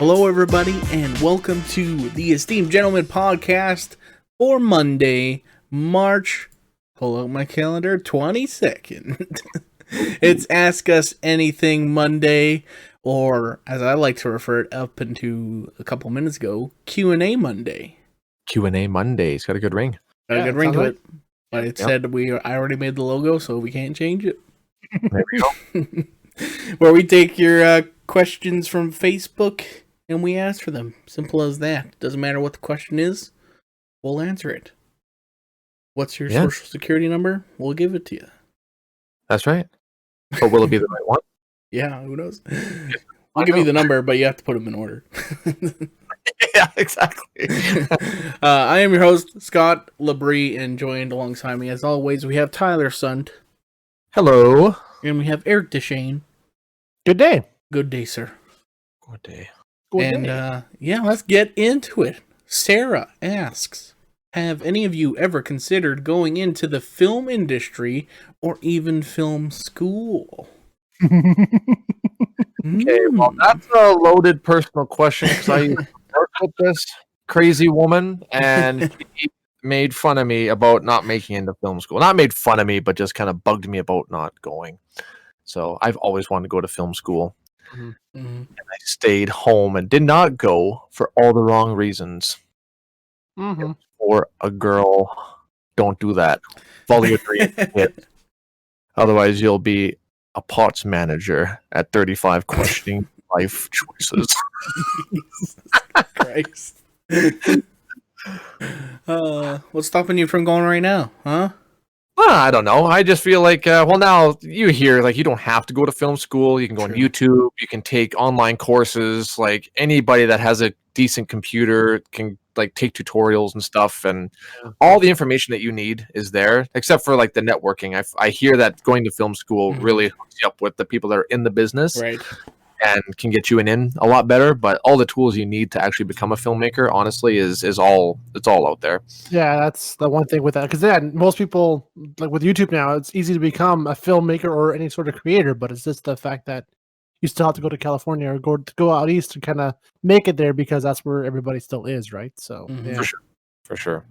Hello, everybody, and welcome to the Esteemed Gentleman podcast for Monday, March, pull out my calendar, 22nd. It's Ask Us Anything Monday, or as I like to refer it up into a couple minutes ago, Q&A Monday. Q&A Monday. It's got a good ring. Got a good ring to it. But it said I already made the logo, so we can't change it. There we go. Where we take your questions from Facebook and we ask for them. Simple as that. Doesn't matter what the question is, we'll answer it. What's your social security number? We'll give it to you. That's right. But will it be the right one? Yeah, who knows? I'll give you the number, but you have to put them in order. Yeah, exactly. I am your host, Scott Labrie, and joined alongside me, as always, we have Tyler Sund. Hello. And we have Eric Deshane. Good day. Good day, sir. Good day. Let's get into it. Sarah asks, have any of you ever considered going into the film industry or even film school? Okay, well, that's a loaded personal question because I worked with this crazy woman and she made fun of me about not making it into film school. Not made fun of me, but just kind of bugged me about not going. So I've always wanted to go to film school. Mm-hmm. And I stayed home and did not go for all the wrong reasons. Mm-hmm. For a girl, don't do that. Follow your dreams. Otherwise, you'll be a POTS manager at 35 questioning life choices. Christ. What's stopping you from going right now, huh? I don't know. I just feel like, now you hear, like, you don't have to go to film school. You can go on YouTube. You can take online courses. Like, anybody that has a decent computer can, like, take tutorials and stuff. And all the information that you need is there, except for, like, the networking. I hear that going to film school really hooks you up with the people that are in the business. Right. And can get you in a lot better, but all the tools you need to actually become a filmmaker, honestly, is all out there. Yeah, that's the one thing with that. Because most people, like with YouTube now, it's easy to become a filmmaker or any sort of creator, but it's just the fact that you still have to go to California or go out east to kind of make it there because that's where everybody still is, right? So For sure.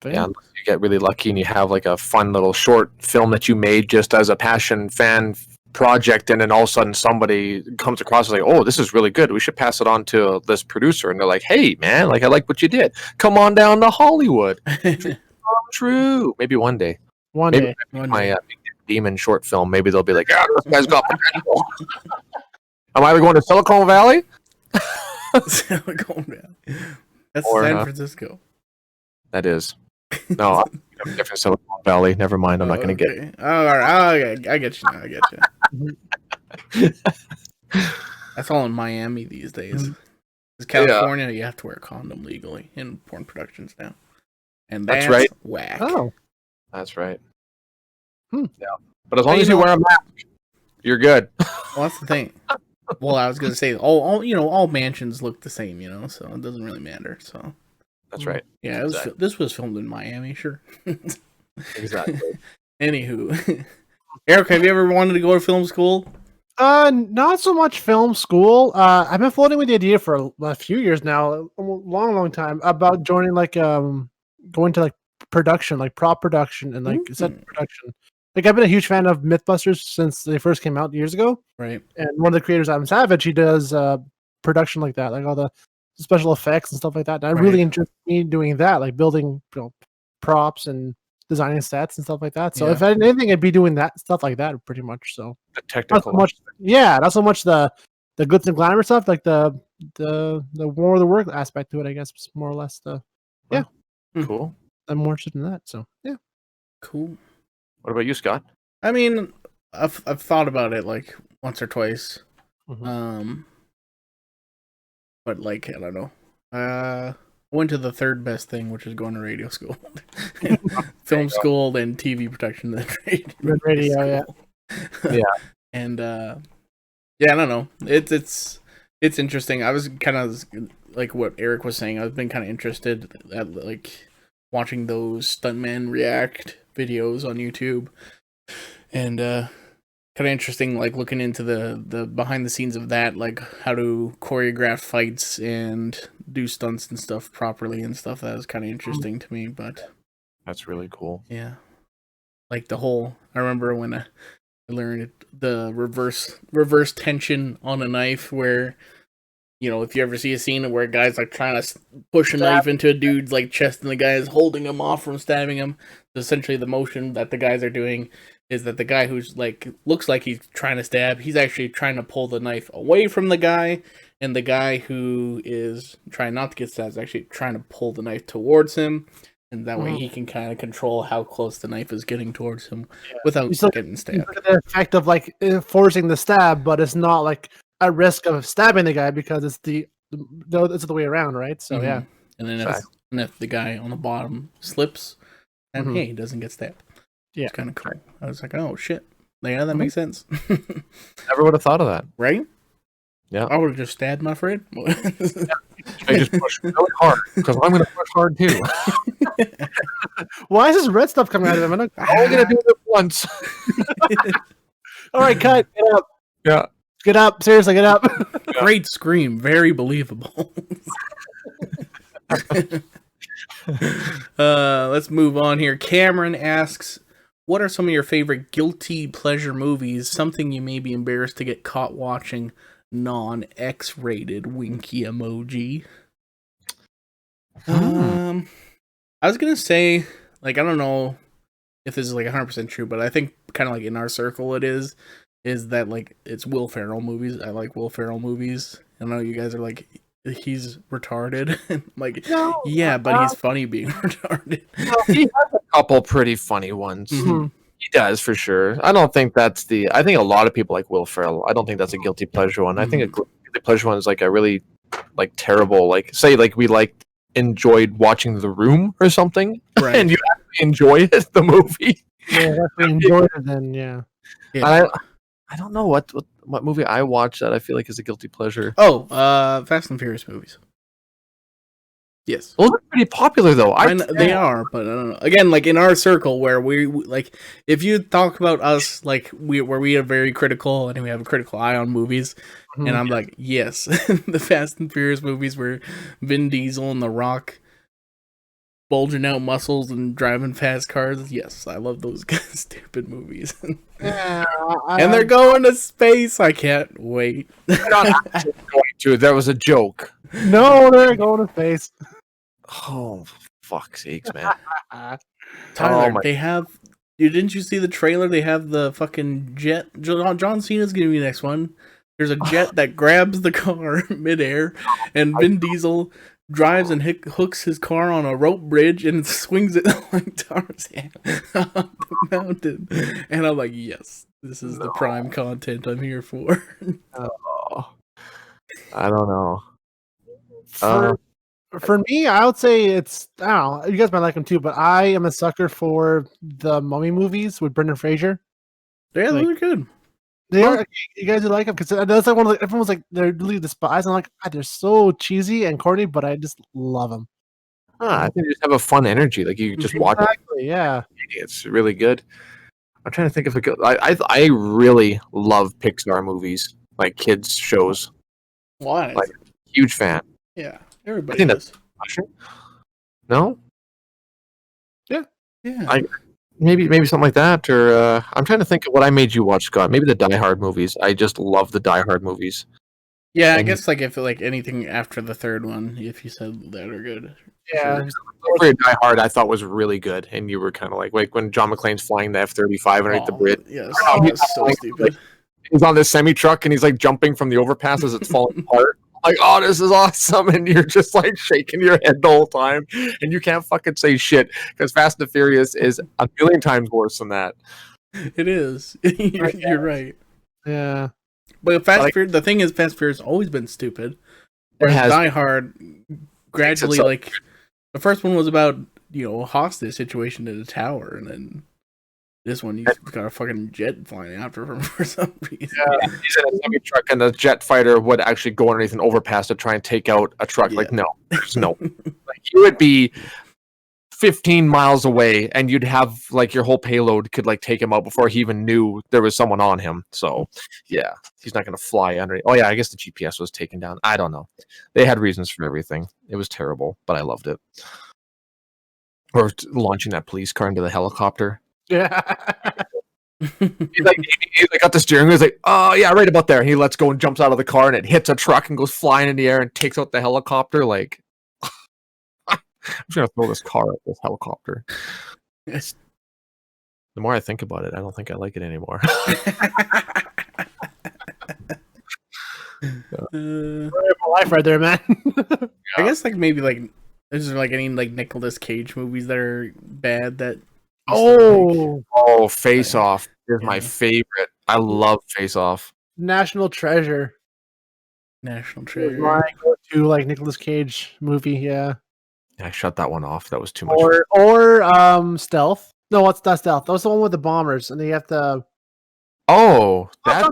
But yeah, unless you get really lucky and you have like a fun little short film that you made just as a passion fan project, and then all of a sudden somebody comes across and like, oh, this is really good, we should pass it on to this producer, and they're like, hey man, like, I like what you did, come on down to Hollywood. True. Maybe one day my Big Demon short film, maybe they'll be like, yeah, this guy's got potential. I'm either going to Silicon Valley. Silicon Valley. That's San Francisco. That is. No, I'm different Silicon Valley. Never mind. I'm not going to get it. Oh, all right. I get you now. I get you. That's all in Miami these days. Because California, you have to wear a condom legally in porn productions now. And that's right. Whack. Oh. That's right. Yeah. But as long as you wear a mask, you're good. Well, that's the thing. Well, I was going to say, all mansions look the same, so it doesn't really matter, so... That's right. Yeah, this was filmed in Miami, sure. Exactly. Anywho, Eric, have you ever wanted to go to film school? Not so much film school. I've been floating with the idea for a few years now, a long time, about joining going to production, like prop production and set production. Like, I've been a huge fan of MythBusters since they first came out years ago. Right. And one of the creators, Adam Savage, he does production like that, like all the special effects and stuff like that. And I really interest me doing that, like building props and designing sets and stuff like that. So if anything, I'd be doing that stuff like that pretty much. So the technical, not so much the glitz and glamour stuff, like the more of the work aspect to it, I guess, more or less. Cool. I'm more interested in that. So cool. What about you, Scott? I mean, I've thought about it like once or twice. But like, I don't know. I went to the third best thing, which is going to radio school, film school, then TV production, then radio. Yeah. And I don't know. It's interesting. I was kind of like what Eric was saying. I've been kind of interested at like watching those stuntman react videos on YouTube, and kind kind of interesting, like looking into the behind the scenes of that, like how to choreograph fights and do stunts and stuff properly and stuff. That was kind of interesting to me, but That's really cool. yeah, like the whole. I remember when I learned the reverse tension on a knife, where if you ever see a scene where a guy's like trying to push a knife into a dude's like chest and the guy is holding him off from stabbing him. Essentially, the motion that the guys are doing is that the guy who's like looks like he's trying to stab, he's actually trying to pull the knife away from the guy, and the guy who is trying not to get stabbed is actually trying to pull the knife towards him, and that way he can kind of control how close the knife is getting towards him without getting stabbed. The effect of like forcing the stab, but it's not like at risk of stabbing the guy because it's the way around, right? So yeah. And then if the guy on the bottom slips, then hey, he doesn't get stabbed. Yeah, it's kind of cool. I was like, oh shit, yeah, that makes sense. Never would have thought of that, right? Yeah, I would have just stabbed my friend. I just push really hard because I'm going to push hard too. Why is this red stuff coming out of him? I'm only going to do it once. All right, cut. Get up. Yeah. Get up. Seriously, get up. Great scream. Very believable. Let's move on here. Cameron asks, what are some of your favorite guilty pleasure movies? Something you may be embarrassed to get caught watching. Non-X-rated winky emoji. I was gonna say, like, I don't know if this is like 100% true, but I think kind of like in our circle it is that like it's Will Ferrell movies. I like Will Ferrell movies. I know you guys are like, he's retarded. Like, no, yeah, but he's funny being retarded. No, he has a couple pretty funny ones. He does, for sure. I don't think that's I think a lot of people like Will Ferrell. I don't think that's a guilty pleasure one. I think a guilty pleasure one is like a really like terrible, like say like we enjoyed watching The Room or something, right? And you actually enjoy it, the movie. Yeah, definitely enjoyed it then, yeah. I don't know what movie I watched that I feel like is a guilty pleasure. Oh, Fast and Furious movies. Yes, those are pretty popular though. They are, but I don't know. Again, like in our circle, where we like, if you talk about us, like where we are very critical and we have a critical eye on movies, and I'm like, yes, the Fast and Furious movies where Vin Diesel and The Rock bulging out muscles and driving fast cars. Yes, I love those stupid movies. Yeah, and they're going to space. I can't wait. They're not actually going to. That was a joke. No, they're going to space. Oh, fuck's sakes, man. Tyler, they have... Didn't you see the trailer? They have the fucking jet. John Cena's going to be the next one. There's a jet that grabs the car midair, and Vin Diesel drives and hooks his car on a rope bridge and swings it like Tarzan on the mountain. And I'm like, yes, this is the prime content I'm here for. I don't know. For me, I would say it's, I don't know, you guys might like them too, but I am a sucker for the Mummy movies with Brendan Fraser. Yeah, those are good. They are. You guys like them because that's like one of everyone's like they're really despised. I'm like, God, they're so cheesy and corny, but I just love them. I think they just have a fun energy. Like you just watch it. Yeah, it's really good. I'm trying to think of a good. I really love Pixar movies, like kids shows. Why? Like, huge fan. Yeah, everybody. I think that's no. Yeah. Maybe something like that, or I'm trying to think of what I made you watch, Scott. Maybe the Die Hard movies. I just love the Die Hard movies. Yeah, I guess like if like anything after the third one, if you said that are good. Yeah, sure. Die Hard I thought was really good, and you were kind of like when John McClane's flying the F-35 underneath the bridge. Yes, that's so stupid. He's on this semi truck and he's like jumping from the overpass as it's falling apart. Like, oh, this is awesome, and you're just like shaking your head the whole time, and you can't fucking say shit because Fast and Furious is a million times worse than that. It is. You're right. Yeah, but Furious, the thing is, Fast and Furious has always been stupid. Whereas Die Hard gradually, like, the first one was about a hostage situation in a tower, and then this one, he's got a fucking jet flying after him for some reason. Yeah, he's in a semi-truck, and the jet fighter would actually go underneath an overpass to try and take out a truck. Yeah. Like, no, there's no. Like, you would be 15 miles away, and you'd have like your whole payload could like take him out before he even knew there was someone on him. So yeah, he's not going to fly under. Oh yeah, I guess the GPS was taken down. I don't know. They had reasons for everything. It was terrible, but I loved it. Or launching that police car into the helicopter. Yeah. He's like got the steering wheel. He's like, oh yeah, right about there. And he lets go and jumps out of the car, and it hits a truck and goes flying in the air and takes out the helicopter. Like, I'm just gonna throw this car at this helicopter. The more I think about it, I don't think I like it anymore. Life right there, man. I guess like maybe like is there like any like Nicolas Cage movies that are bad that Face Off is my favorite. I love Face Off. National Treasure. National Treasure. My go-to like Nicolas Cage movie, yeah. I shut that one off. That was too much. Or Stealth. No, what's not Stealth? That was the one with the bombers, and they have to. Oh, that's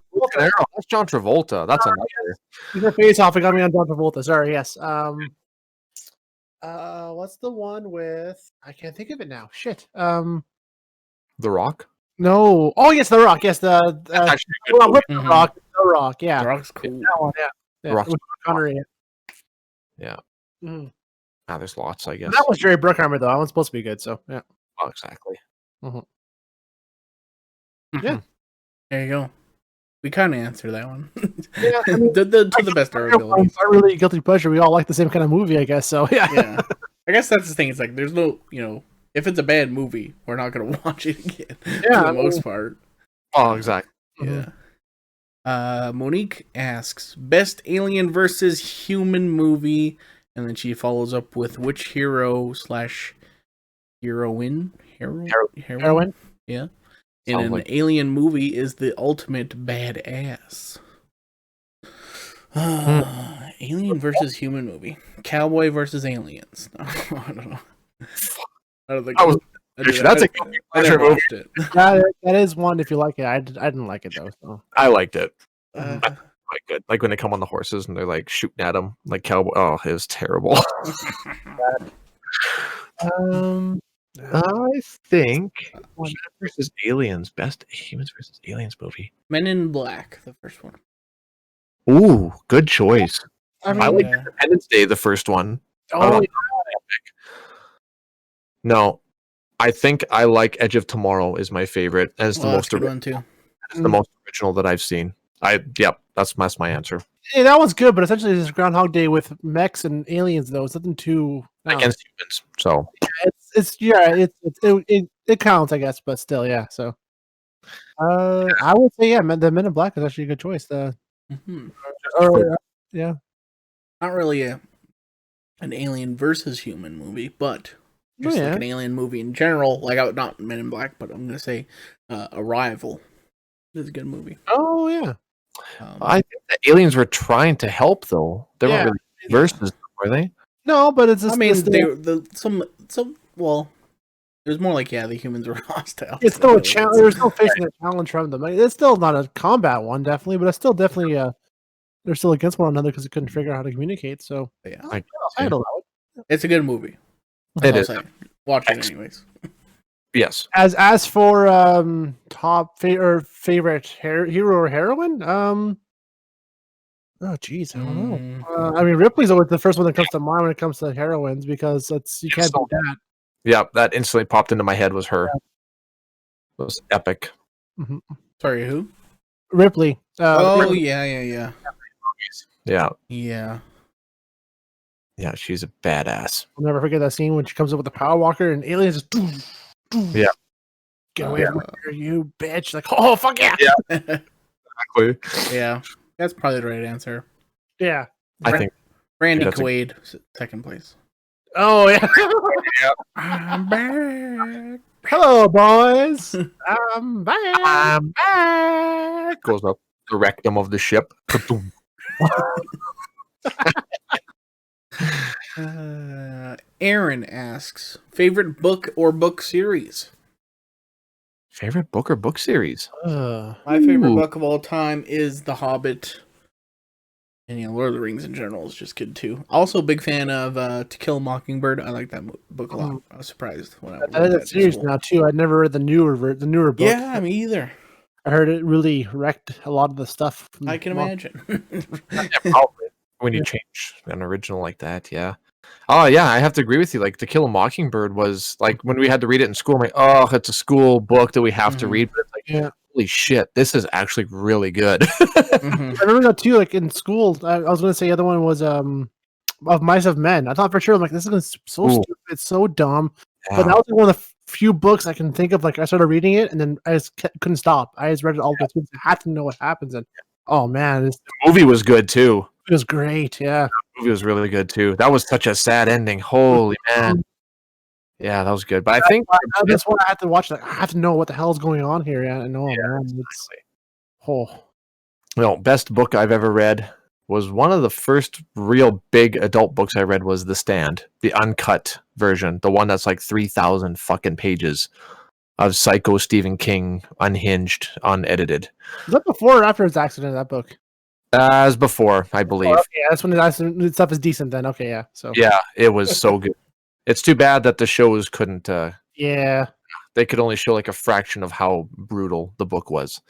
John Travolta. That's another. He's a Face Off. It got me on John Travolta. Sorry, yes. What's the one with? I can't think of it now. Shit. The Rock. No. Oh yes, The Rock. Yes, the Rock. The Rock. Yeah. The Rock's cool. That one, yeah. Rock's Connery. Yeah. Mm. There's lots, I guess. That was Jerry Bruckheimer though. That one's supposed to be good. So yeah. Oh, exactly. Yeah. There you go. We kind of answered that one. Yeah, I mean, to the best of our abilities. Not really guilty pleasure. We all like the same kind of movie, I guess. So yeah. I guess that's the thing. It's like there's no, if it's a bad movie, we're not gonna watch it again. Yeah, for the most part. Oh, exactly. Yeah. Monique asks best alien versus human movie, and then she follows up with which hero/heroine? Heroine. Yeah. In an alien movie is the ultimate badass. Alien versus human movie. Cowboy versus aliens. No, I don't know. I don't think that's a good pleasure movie. That is one if you like it. I didn't like it though. So. I liked it. Quite good. Like when they come on the horses and they're like shooting at them like cowboy. Oh, it was terrible. I think versus aliens, best humans versus aliens movie. Men in Black, the first one. Ooh, good choice. I like Independence Day, the first one. Oh, no, I think I like Edge of Tomorrow is my favorite. And it's the most one too. It's the most original that I've seen. That's my answer. Yeah, that one's good, but essentially it's Groundhog Day with mechs and aliens, though. It's nothing too against humans. So it counts, I guess, but still, yeah. So, I would say the Men in Black is actually a good choice. Yeah, not really an alien versus human movie, but just like an alien movie in general. Like not Men in Black, but I'm gonna say Arrival is a good movie. Oh yeah. I think the aliens were trying to help, though. They weren't really versus, were they? No, but it's just. I mean, well, it was more like the humans were hostile. It's still a challenge. There's no facing a challenge from them. It's still not a combat one, definitely, but it's still definitely they're still against one another because they couldn't figure out how to communicate. So yeah, it's a good movie. It is. Watch it anyways. Yes. As for top favorite hero or heroine, oh geez, I don't know. I mean, Ripley's always the first one that comes to mind when it comes to heroines because you can't do that. Yeah, that instantly popped into my head was her. It was epic. Mm-hmm. Sorry, who? Ripley. Ripley. Yeah. Yeah, she's a badass. I'll never forget that scene when she comes up with the power walker and aliens just yeah. Get away from here, you bitch. Like, oh fuck yeah. Yeah. Exactly. Yeah. That's probably the right answer. Yeah. I think Randy Quaid, second place. Oh yeah. I'm back. Hello boys. I'm back. Goes up the rectum of the ship. Aaron asks, favorite book or book series? Favorite book or book series? My favorite book of all time is The Hobbit. And yeah, Lord of the Rings in general is just good too. Also, big fan of To Kill a Mockingbird. I like that book a lot. I was surprised when I read That is a that series school. now too. I'd never read the newer book. Yeah, me either. I heard it really wrecked a lot of the stuff. I can imagine. Probably when you change an original like that, yeah. Oh yeah, I have to agree with you. Like To Kill a Mockingbird was like when we had to read it in school. I'm like, oh, it's a school book that we have to read. But it's like, holy shit, this is actually really good. I remember that too. Like in school, I was going to say the other one was Of Mice of Men. I thought for sure, I'm like, this is so stupid, it's so dumb. But that was like one of the few books I can think of. Like I started reading it, and then I just couldn't stop. I just read it all the way. I had to know what happens. And oh man, the movie was good too. It was great. Yeah, the movie was really good too. That was such a sad ending. Holy man. Yeah, that was good. But I think that's why I had to watch that. I have to know what the hell's going on here. Yeah, I know. Man, best book I've ever read was one of the first real big adult books I read was The Stand, the uncut version, the one that's like 3,000 fucking pages of Psycho Stephen King, unhinged, unedited. Was that before or after his accident? That book? As before, I believe. Oh, okay, that's when the stuff is decent. Then okay, yeah. So yeah, it was so good. It's too bad that the shows couldn't. Yeah, they could only show like a fraction of how brutal the book was,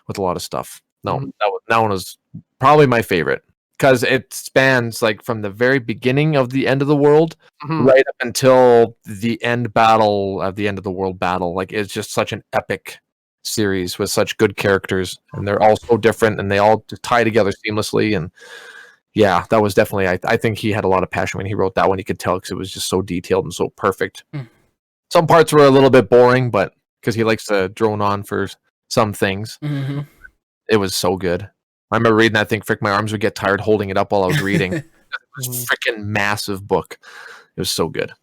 with a lot of stuff. No, that one was probably my favorite because it spans like from the very beginning of the end of the world right up until the end battle of the end of the world battle. Like it's just such an epic series with such good characters, and they're all so different, and they all tie together seamlessly. And yeah, that was definitely. I think he had a lot of passion when he wrote that one. You could tell because it was just so detailed and so perfect. Some parts were a little bit boring, but because he likes to drone on for some things. It was so good. I remember reading that thing. Frick, my arms would get tired holding it up while I was reading. It was a freaking massive book. It was so good.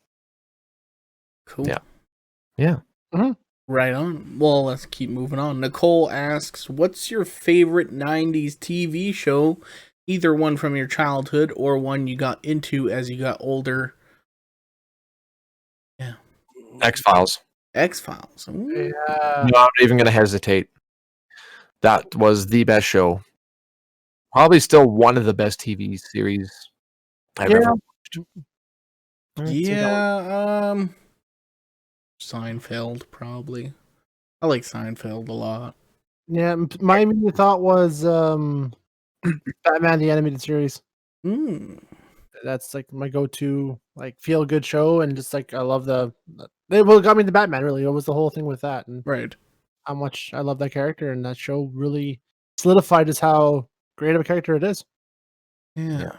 Cool. Yeah. Right on. Well, let's keep moving on. Nicole asks, what's your favorite 90s TV show? Either one from your childhood or one you got into as you got older. Yeah. X-Files. X-Files. Yeah. No, I'm not even going to hesitate. That was the best show. Probably still one of the best TV series I've ever watched. Yeah, Seinfeld, probably. I like Seinfeld a lot. Yeah, my immediate thought was Batman the Animated Series. That's like my go-to, like feel good show, and just like I love what got me into Batman. Really, it was the whole thing with that, and how much I love that character, and that show really solidified just how great of a character it is. Yeah.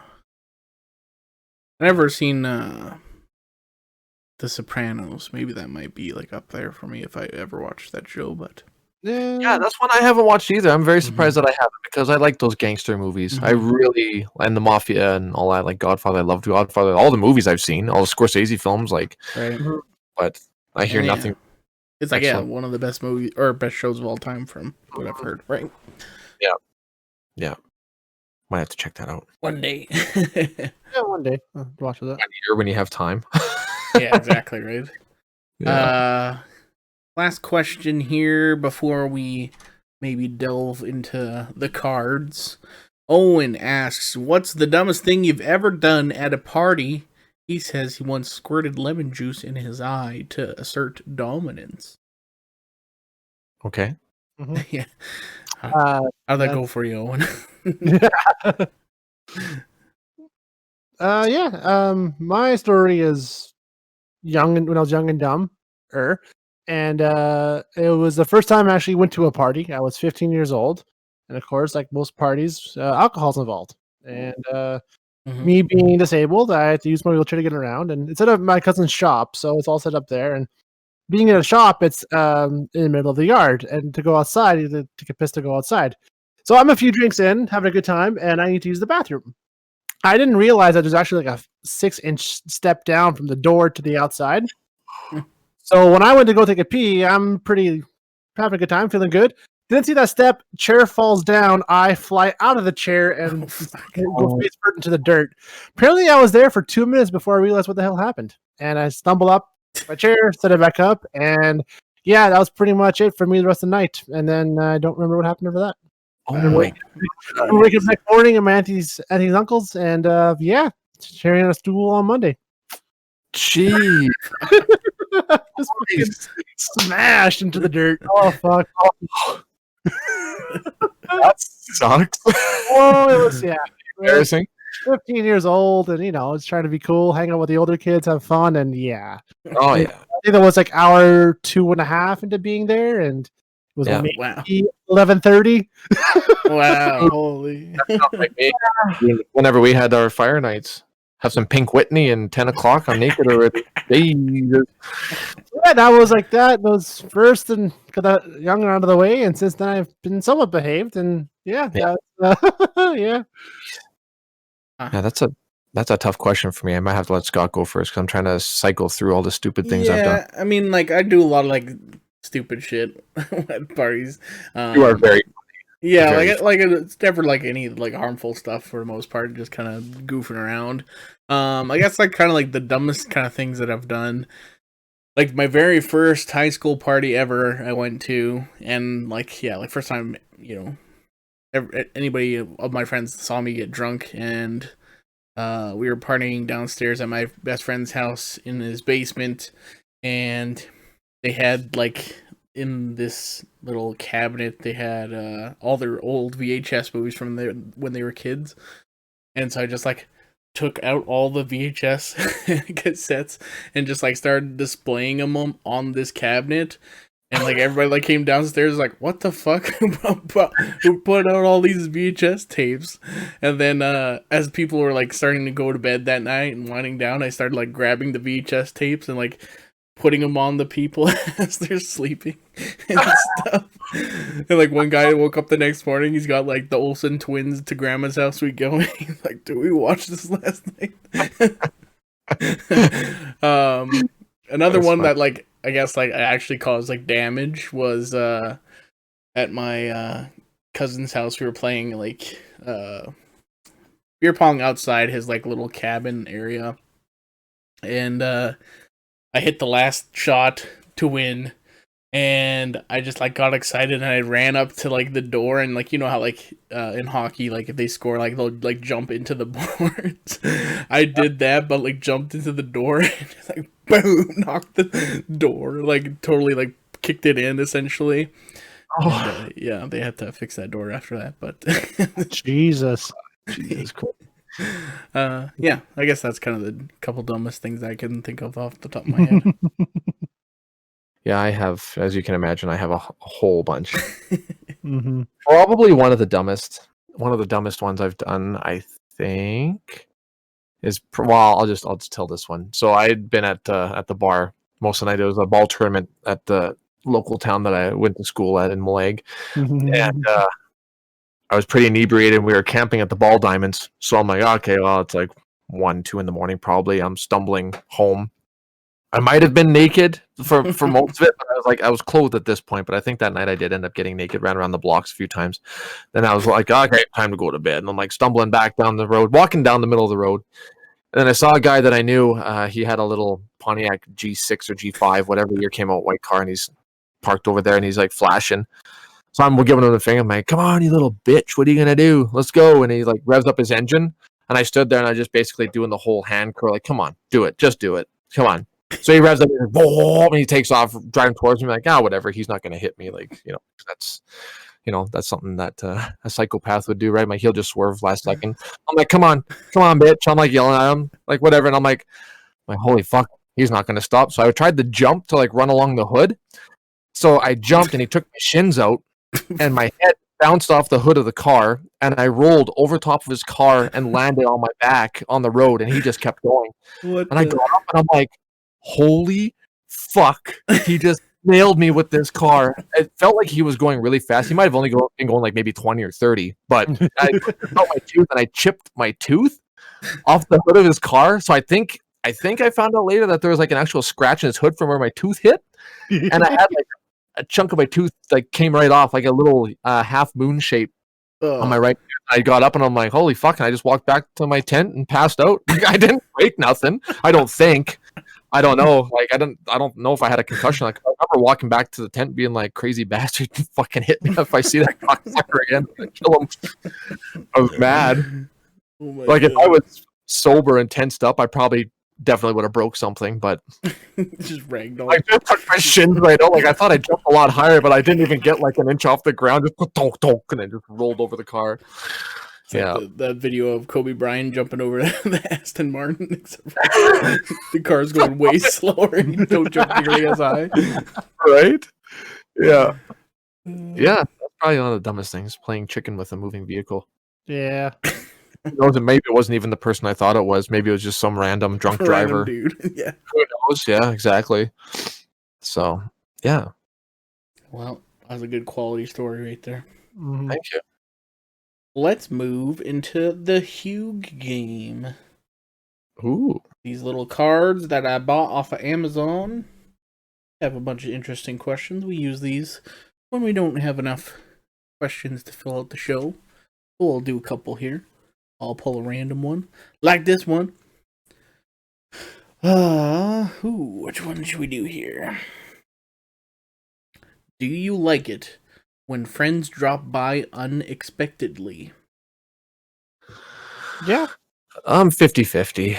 I've never seen The Sopranos. Maybe that might be like up there for me if I ever watched that show, but yeah, that's one I haven't watched either. I'm very surprised that I haven't because I like those gangster movies. I really, and the Mafia and all that, like Godfather. I loved Godfather. All the movies I've seen, all the Scorsese films, like, but I hear nothing. It's like one of the best movies or best shows of all time from what I've heard. Right? Yeah. Might have to check that out one day. Yeah, one day. Watch that. 1 year when you have time. Yeah, exactly. Right. Yeah. Last question here before we maybe delve into the cards. Owen asks, what's the dumbest thing you've ever done at a party? He says he once squirted lemon juice in his eye to assert dominance. Okay. Yeah. How'd that go for you, Owen? My story is when I was young and dumb. And it was the first time I actually went to a party. I was 15 years old. And of course, like most parties, alcohol's involved. And me being disabled, I had to use my wheelchair to get around. And it's at my cousin's shop, so it's all set up there. And being in a shop, it's in the middle of the yard. And to go outside, you have to get pissed to go outside. So I'm a few drinks in, having a good time, and I need to use the bathroom. I didn't realize that there's actually like a 6-inch step down from the door to the outside. So when I went to go take a pee, I'm having a good time, feeling good. Didn't see that step, chair falls down, I fly out of the chair and go face first into the dirt. Apparently I was there for 2 minutes before I realized what the hell happened. And I stumble up my chair, set it back up, and yeah, that was pretty much it for me the rest of the night. And then I don't remember what happened after that. Oh I my! wake up next morning at my auntie's uncles, and sharing a stool on Monday. Gee, Just fucking smashed into the dirt. Oh fuck! that sucks. Oh, it was Embarrassing. 15 years old, and it's trying to be cool, hang out with the older kids, have fun, and Oh I yeah. think that was like hour 2.5 into being there, and it was maybe Wow. 11:30. Wow. Holy. Like me. Whenever we had our fire nights, have some Pink Whitney and 10 o'clock. I'm naked already. Jesus. Yeah, that was like that. Was first and got that young out of the way, and since then I've been somewhat behaved, and yeah. Yeah, that's a tough question for me. I might have to let Scott go first because I'm trying to cycle through all the stupid things I've done. I mean, like, I do a lot of like stupid shit at parties. You are very It's never like any like harmful stuff for the most part, just kind of goofing around. I guess like kind of like the dumbest kind of things that I've done. Like my very first high school party ever I went to, and like first time, anybody of my friends saw me get drunk, and we were partying downstairs at my best friend's house in his basement, and they had like in this little cabinet they had all their old VHS movies from when they were kids, and so I just like took out all the VHS cassettes and just like started displaying them on this cabinet. And like everybody like came downstairs like, what the fuck? Who put out all these VHS tapes? And then as people were like starting to go to bed that night and winding down, I started like grabbing the VHS tapes and like putting them on the people as they're sleeping and stuff. And like one guy woke up the next morning, he's got like the Olsen twins to grandma's house we go. He's like, did we watch this last night? Another That's one fun. that like I guess like actually caused like damage was at my cousin's house. We were playing like beer pong outside his like little cabin area, and I hit the last shot to win, and I just like got excited and I ran up to like the door, and like how like in hockey, like if they score, like they'll like jump into the boards. I did that, but like jumped into the door and just like boom, knocked the door, like totally like kicked it in essentially. Oh, And, they had to fix that door after that, but Jesus. Jesus Christ. I guess that's kind of the couple dumbest things I can think of off the top of my head. Yeah, I have, as you can imagine, I have a whole bunch. Mm-hmm. Probably one of the dumbest ones I've done, I think, is I'll just tell this one. So I'd been at the bar most of the night. It was a ball tournament at the local town that I went to school at in Malag, and I was pretty inebriated. We were camping at the Ball Diamonds, so I'm like, okay, well, it's like 1, 2 in the morning probably. I'm stumbling home. I might have been naked for most of it, but I was clothed at this point. But I think that night I did end up getting naked, ran around the blocks a few times. Then I was like, okay, time to go to bed. And I'm like stumbling back down the road, walking down the middle of the road. And then I saw a guy that I knew. He had a little Pontiac G6 or G5, whatever year came out, white car, and he's parked over there and he's like flashing. So I'm giving him the finger. I'm like, come on, you little bitch. What are you going to do? Let's go. And he like revs up his engine. And I stood there and I just basically doing the whole hand curl. Like, come on, do it. Just do it. Come on. So he revs up and he takes off driving towards me. Like, whatever. He's not going to hit me. Like, that's something that a psychopath would do, right? He'll just swerve last second. I'm like, come on, bitch. I'm like yelling at him, like whatever. And I'm like, holy fuck, he's not going to stop. So I tried to jump to like run along the hood. So I jumped and he took my shins out and my head bounced off the hood of the car and I rolled over top of his car and landed on my back on the road and he just kept going. I got up and I'm like, holy fuck, he just nailed me with this car. It felt like he was going really fast. He might have only been going like maybe 20 or 30, but I felt my tooth and I chipped my tooth off the hood of his car. So I think I found out later that there was like an actual scratch in his hood from where my tooth hit. And I had like a chunk of my tooth like came right off, like a little half moon shape on my right. I got up and I'm like, holy fuck. And I just walked back to my tent and passed out. I didn't break nothing. I don't think. I don't know. Like I don't know if I had a concussion. Like remember walking back to the tent being like, crazy bastard, fucking hit me if I see that cocksucker again. I'm gonna kill him. I was mad. Oh my Like, if God. I was sober and tensed up, I probably definitely would have broke something, but Just ragdoll. I just took my shins right out. Like, I thought I jumped a lot higher, but I didn't even get like an inch off the ground. Just donk, donk, and then just rolled over the car. It's like that video of Kobe Bryant jumping over the Aston Martin, except for the car's going way slower and you don't jump nearly as high. Right? Yeah. Yeah, that's probably one of the dumbest things, playing chicken with a moving vehicle. Yeah. Who knows, and maybe it wasn't even the person I thought it was. Maybe it was just some random drunk driver. Dude. Yeah. Who knows? Yeah, exactly. So, yeah. Well, that was a good quality story right there. Mhm. Thank you. Let's move into the Hug game. Ooh. These little cards that I bought off of Amazon have a bunch of interesting questions. We use these when we don't have enough questions to fill out the show. We'll do a couple here. I'll pull a random one, like this one. Which one should we do here? Do you like it when friends drop by unexpectedly? Yeah. I'm 50-50.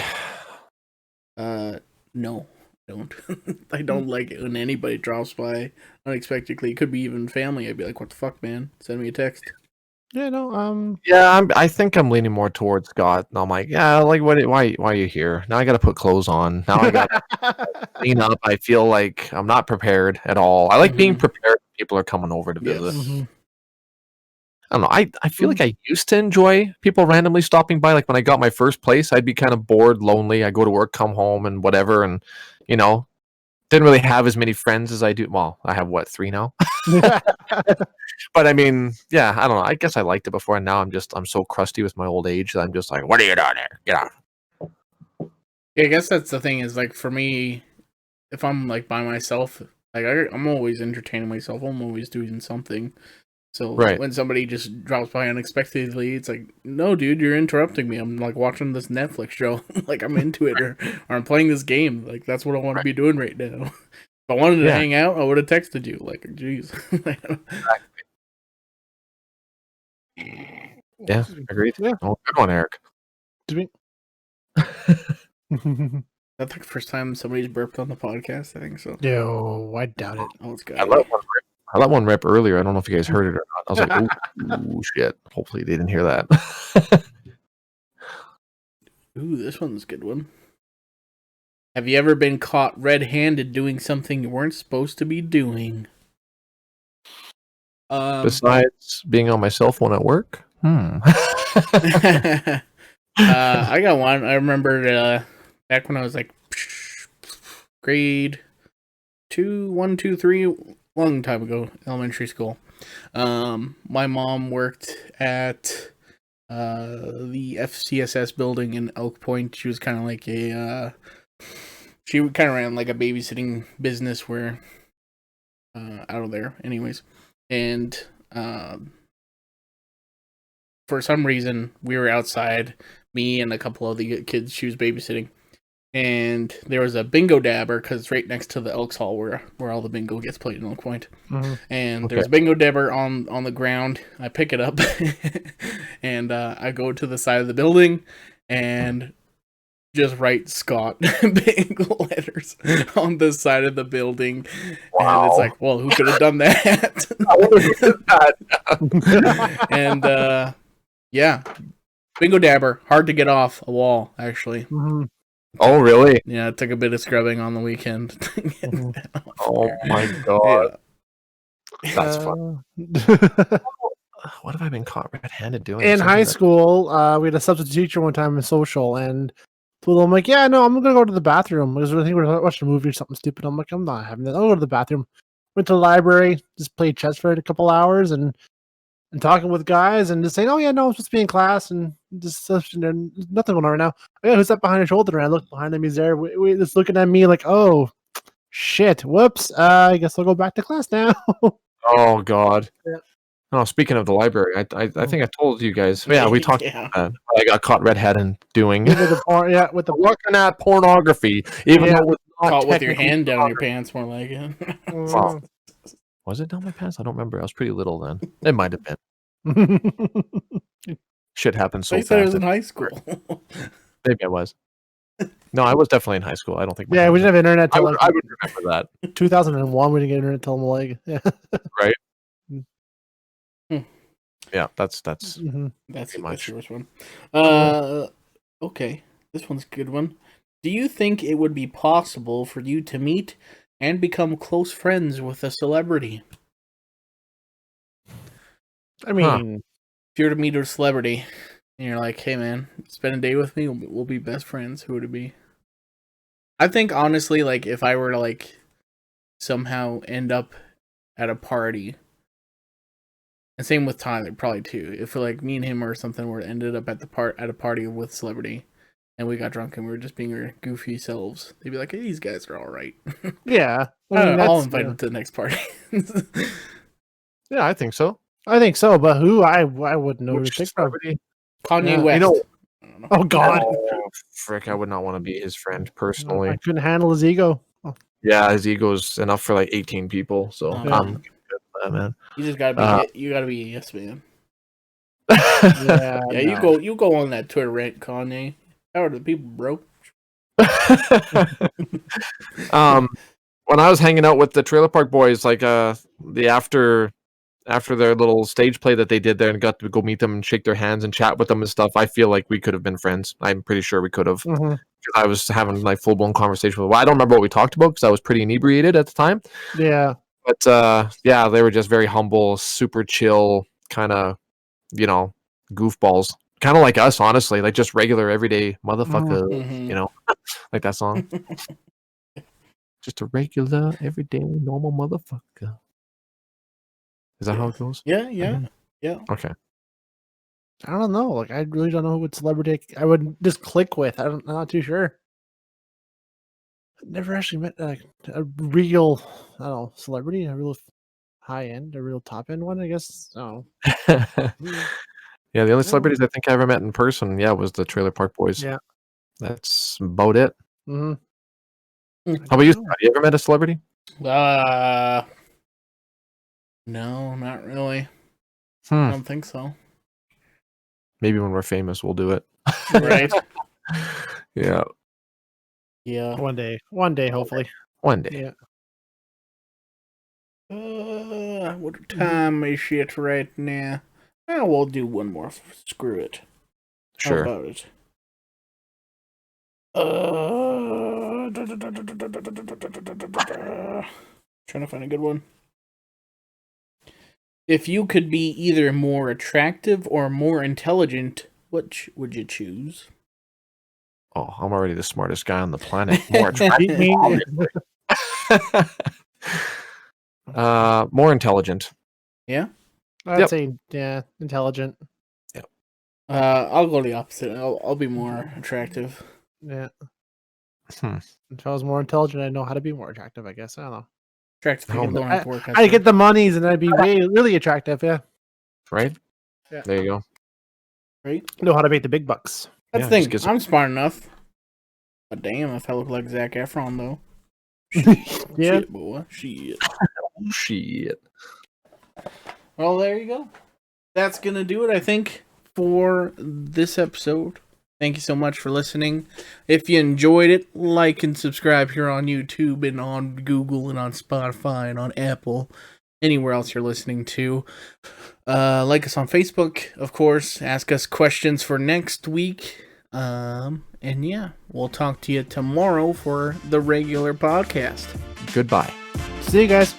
No, I don't. I don't like it when anybody drops by unexpectedly. It could be even family. I'd be like, what the fuck, man? Send me a text. Yeah, no, Yeah, I think I'm leaning more towards Scott. And I'm like, yeah, like, why are you here? Now I got to put clothes on. Now I got to clean up. I feel like I'm not prepared at all. I like being prepared when people are coming over to visit. Mhm. I don't know. I feel like I used to enjoy people randomly stopping by. Like when I got my first place, I'd be kind of bored, lonely. I go to work, come home, and whatever. And, didn't really have as many friends as I do. Well, I have, 3 now? But I mean, yeah, I don't know. I guess I liked it before, and now I'm so crusty with my old age that I'm just like, what are you doing there? Get out. Yeah, I guess that's the thing is, like, for me, if I'm, like, by myself, like, I'm always entertaining myself. I'm always doing something. So Right. when somebody just drops by unexpectedly, it's like, no, dude, you're interrupting me. I'm, like, watching this Netflix show. Like, I'm into it, or I'm playing this game. Like, that's what I want to be doing right now. If I wanted to hang out, I would have texted you. Like, jeez. Yeah, agreed. Yeah. Oh, good one, Eric. That's the first time somebody's burped on the podcast, I think so. No, I doubt it. Oh, it's good. I let one rip earlier. I don't know if you guys heard it or not. I was like, ooh, shit. Hopefully they didn't hear that. Ooh, this one's a good one. Have you ever been caught red-handed doing something you weren't supposed to be doing? Besides being on my cell phone at work? I got one. I remember back when I was like grade 1, 2, 3, long time ago, elementary school. My mom worked at the FCSS building in Elk Point. She was kind of like she kind of ran like a babysitting business where out of there, anyways. And for some reason, we were outside, me and a couple of the kids she was babysitting, and there was a bingo dabber because it's right next to the Elks Hall where all the bingo gets played in Elk Point. Mhm. And there's a bingo dabber on the ground. I pick it up, and I go to the side of the building, and just write Scott big letters on the side of the building. Wow. And it's like, well, who could have done that? I wonder who did that. And yeah, bingo dabber, hard to get off a wall, actually. Mhm. Oh, really? Yeah, it took a bit of scrubbing on the weekend. Oh, my God. Yeah. That's fun. What have I been caught red-handed doing? In Something high that- school, we had a substitute teacher one time in social, and told him, like, yeah, no, I'm gonna go to the bathroom because I think we're watching a movie or something stupid. I'm like, I'm not having that. I'll go to the bathroom. Went to the library, just played chess for a couple hours, and talking with guys, and just saying, oh yeah, no, I'm supposed to be in class, and just and nothing going on right now. Oh, yeah, who's that behind his shoulder? And I look behind him, he's there, we just looking at me like, oh shit, whoops. I guess I'll go back to class now. Oh, God. Yeah. Oh, speaking of the library, I think I told you guys. Yeah, we talked. Yeah. I got caught red-handed doing with the porn, yeah, with the looking at pornography, even Yeah. though it was Caught with your technically hand down your stronger. pants, more like it. Mm. Was it down my pants? I don't remember. I was pretty little then. It might have been. Shit happened so They said it fast. was in high school. Maybe I was. No, I was definitely in high school. I don't think. Yeah, we didn't have internet I till would, like I would remember that. 2001. We didn't get internet till I'm like, yeah. Right? Hmm. Yeah, that's Mhm. That's Pretty much. the first one. Okay, this one's a good one. Do you think it would be possible for you to meet and become close friends with a celebrity? I mean, If you were to meet a celebrity and you're like, "Hey, man, spend a day with me. We'll be best friends." Who would it be? I think honestly, like if I were to like somehow end up at a party, and same with Tyler, probably too. If like me and him or something were ended up at a party with celebrity, and we got drunk and we were just being our goofy selves, they'd be like, "Hey, these guys are all right." yeah. I'll invite them to the next party. Yeah, I think so. I think so, but who I wouldn't know who Which to pick from. celebrity? Kanye Yeah. West. You know- I don't know. Oh God, Oh, frick! I would not want to be his friend personally. I couldn't handle his ego. Oh, Yeah, his ego's enough for like 18 people. So Oh, I'm man. good with that, man. You just gotta be. Uh, You gotta be a yes man. yeah, Yeah, no. you go on that Twitter rant, Kanye. How are the people, bro? When I was hanging out with the Trailer Park Boys, like the after their little stage play that they did there and got to go meet them and shake their hands and chat with them and stuff, I feel like we could have been friends. I'm pretty sure we could have. Mhm. I was having like full blown conversation with. Well, I don't remember what we talked about because I was pretty inebriated at the time. Yeah. But yeah, they were just very humble, super chill, kind of, goofballs, kind of like us, honestly, like just regular everyday motherfuckers, Mhm. like that song. Just a regular, everyday, normal motherfucker. Is that how it goes? Yeah, yeah, yeah. Okay. I don't know. Like, I really don't know what celebrity I would just click with. I'm not too sure. I've never actually met like a real, I don't know, celebrity, a real high end, a real top end one. I guess. Oh, Yeah, the only celebrities I think I ever met in person, was the Trailer Park Boys. Yeah. That's about it. mm-hmm. How about you, Scott? You ever met a celebrity? No, not really. I don't think so. Maybe when we're famous, we'll do it. Right? Yeah. Yeah. One day, hopefully. One day. Yeah. What time is it right now? We'll do one more. Screw it. Sure. How about it? Trying to find a good one. If you could be either more attractive or more intelligent, which would you choose? Oh, I'm already the smartest guy on the planet. More attractive. More intelligent. Yeah? I'd say, yeah, intelligent. Yep. I'll go the opposite. I'll be more attractive. Yeah. If I was more intelligent, I'd know how to be more attractive, I guess. I don't know. Attractive people don't have to work. I'd get the monies and I'd be really attractive, yeah. Right? Yeah. There you go. Right? Know how to make the big bucks. That's the thing. I'm smart enough. But damn, if I look like Zac Efron, though. Yeah. Shit, boy. Shit. Shit. Well, there you go. That's going to do it, I think, for this episode. Thank you so much for listening. If you enjoyed it, like and subscribe here on YouTube and on Google and on Spotify and on Apple. Anywhere else you're listening to. Like us on Facebook, of course. Ask us questions for next week. And yeah, we'll talk to you tomorrow for the regular podcast. Goodbye. See you guys.